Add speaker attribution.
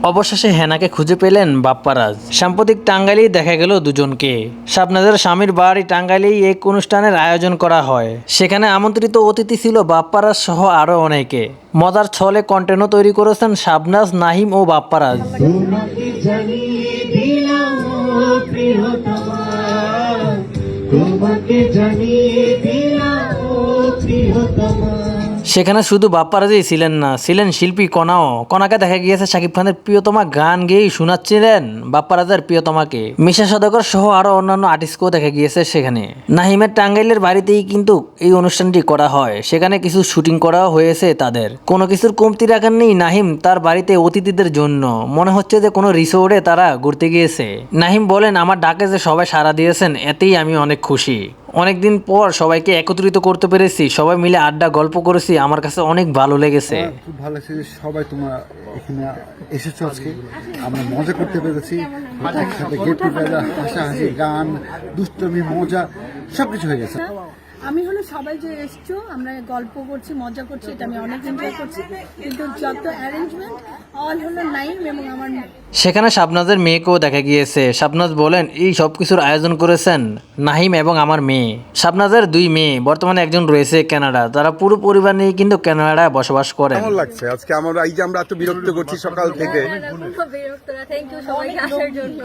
Speaker 1: অবশেষে হেনাকে খুঁজে পেলেন বাপ্পারাজ। সাম্প্রতিক টাঙ্গাইলেই দেখা গেল দুজনকে। শাবনাজের স্বামীর বাড়ি টাঙ্গাইলেই এক অনুষ্ঠানের আয়োজন করা হয়। সেখানে আমন্ত্রিত অতিথি ছিল বাপ্পারাজ সহ আরো অনেকে। মজার ছলে কন্টেন্টও তৈরি করেছেন শাবনাজ, নাহিম ও বাপ্পারাজ। সেখানে শুধু বাপ্পারাজই ছিলেন না, ছিলেন শিল্পী কণাও। কণাকে দেখা গিয়েছে শাকিব খানের প্রিয়তমা গান গেয়েই শোনাচ্ছিলেন বাপ্পারাজের প্রিয়তমাকে। মিশা সদাগর সহ আরো অন্যান্য আর্টিস্টকেও দেখা গিয়েছে সেখানে। নাহিমের টাঙ্গাইলের বাড়িতেই কিন্তু এই অনুষ্ঠানটি করা হয়। সেখানে কিছু শুটিং করাও হয়েছে তাদের। কোনো কিছুর কমতি রাখেননি নাহিম তার বাড়িতে অতিথিদের জন্য। মনে হচ্ছে যে কোনো রিসোর্টে তারা ঘুরতে গিয়েছে। নাহিম বলেন, আমার ডাকে যে সবাই সাড়া দিয়েছেন এতেই আমি অনেক খুশি। অনেকদিন পর সবাইকে একত্রিত করতে পেরেছি, সবাই মিলে আড্ডা গল্প করেছি, আমার কাছে অনেক ভালো লেগেছে।
Speaker 2: খুব ভালো লাগছে যে সবাই তোমরা এখানে এসেছো আজকে, আমরা মজা করতে পেরেছি। একসাথে গেট টুগেদার, হাসাহাসি, গান, দুষ্টমি, মজা সবকিছু হয়ে গেছে।
Speaker 3: আমি হলো সবাই যে এসছো, আমরা গল্প করছি, মজা করছি, এটা আমি অনেক এনজয় করছি। কিন্তু যত অ্যারেঞ্জমেন্ট অল হলো নাইম এবং আমার।
Speaker 1: সেখানে শাবনাজের মেয়েকেও দেখা গিয়েছে। শাবনাজ বলেন, এই সব কিছুর আয়োজন করেছেন নাহিম এবং আমার মেয়ে। শাবনাজের 2 মেয়ে, বর্তমানে একজন রয়েছে কানাডা। তারা পুরো পরিবার নিয়ে কিন্তু কানাডায় বসবাস করে।
Speaker 4: কেমন লাগছে আজকে আমরা এই যে আমরা এত বিরক্ত করছি সকাল থেকে?
Speaker 5: বিরক্ত না, থ্যাংক ইউ সবাইকে আসার জন্য।